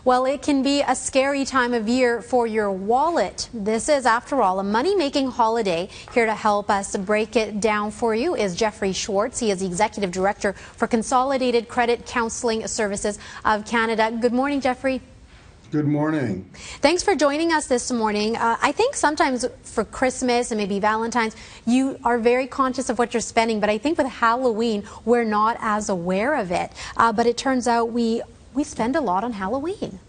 Well, it can be a scary time of year for your wallet. This is, after all, a money-making holiday. Here to help us break it down for you is Jeffrey Schwartz. He is the Executive Director for Consolidated Credit Counseling Services of Canada. Good morning, Jeffrey. Good morning. Thanks for joining us this morning. I think sometimes for Christmas and maybe Valentine's, you are very conscious of what you're spending, but I think with Halloween, we're not as aware of it. But it turns out we spend a lot on Halloween.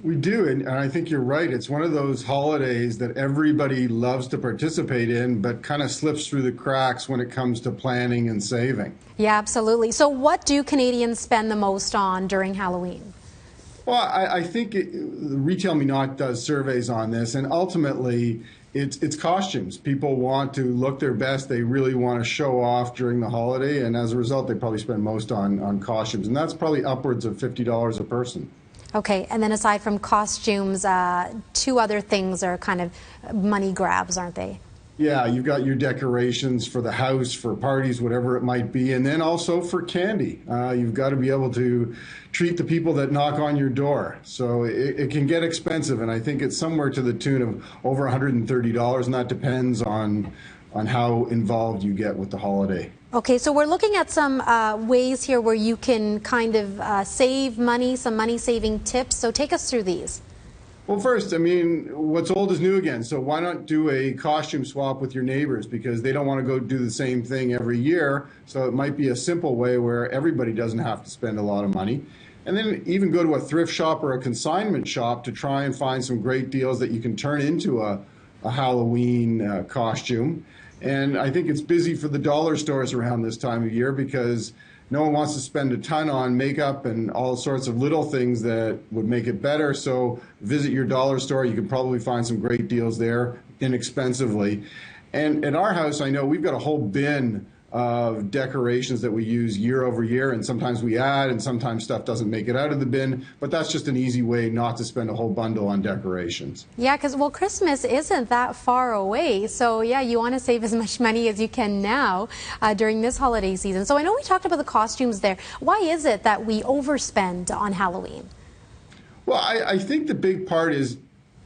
We do, and I think you're right. It's one of those holidays that everybody loves to participate in, but kind of slips through the cracks when it comes to planning and saving. Yeah, absolutely. So what do Canadians spend the most on during Halloween? Well, I think Retail Me Not does surveys on this, and ultimately it's costumes. People want to look their best. They really want to show off during the holiday, and as a result, they probably spend most on costumes, and that's probably upwards of $50 a person. Okay, and then aside from costumes, two other things are kind of money grabs, aren't they? Yeah, you've got your decorations for the house, for parties, whatever it might be, and then also for candy. You've got to be able to treat the people that knock on your door. So it can get expensive, and I think it's somewhere to the tune of over $130, and that depends on how involved you get with the holiday. Okay, so we're looking at some ways here where you can kind of save money, some money-saving tips. So take us through these. Well, first, I mean, what's old is new again. So why not do a costume swap with your neighbors, because they don't want to go do the same thing every year. So it might be a simple way where everybody doesn't have to spend a lot of money. And then even go to a thrift shop or a consignment shop to try and find some great deals that you can turn into a Halloween costume. And I think it's busy for the dollar stores around this time of year because no one wants to spend a ton on makeup and all sorts of little things that would make it better. So visit your dollar store. You can probably find some great deals there inexpensively. And at our house, I know we've got a whole bin of decorations that we use year over year, and sometimes we add and sometimes stuff doesn't make it out of the bin, but that's just an easy way not to spend a whole bundle on decorations. Yeah, because, well, Christmas isn't that far away, so yeah, you want to save as much money as you can now during this holiday season. So I know we talked about the costumes there. Why is it that we overspend on Halloween? Well, I think the big part is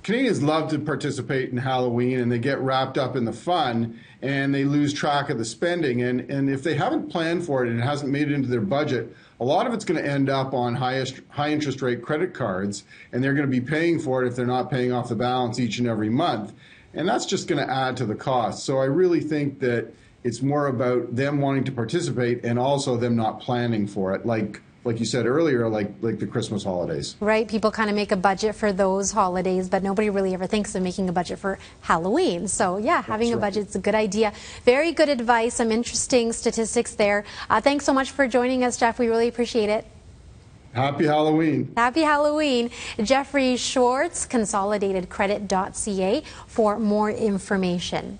Canadians love to participate in Halloween, and they get wrapped up in the fun, and they lose track of the spending. And if they haven't planned for it and it hasn't made it into their budget, a lot of it's going to end up on high interest rate credit cards, and they're going to be paying for it if they're not paying off the balance each and every month. And that's just going to add to the cost. So I really think that it's more about them wanting to participate and also them not planning for it, like you said earlier, like the Christmas holidays. Right, people kind of make a budget for those holidays, but nobody really ever thinks of making a budget for Halloween. So yeah, having a budget is a good idea. Very good advice, some interesting statistics there. Thanks so much for joining us, Jeff. We really appreciate it. Happy Halloween. Happy Halloween. Jeffrey Schwartz, consolidatedcredit.ca for more information.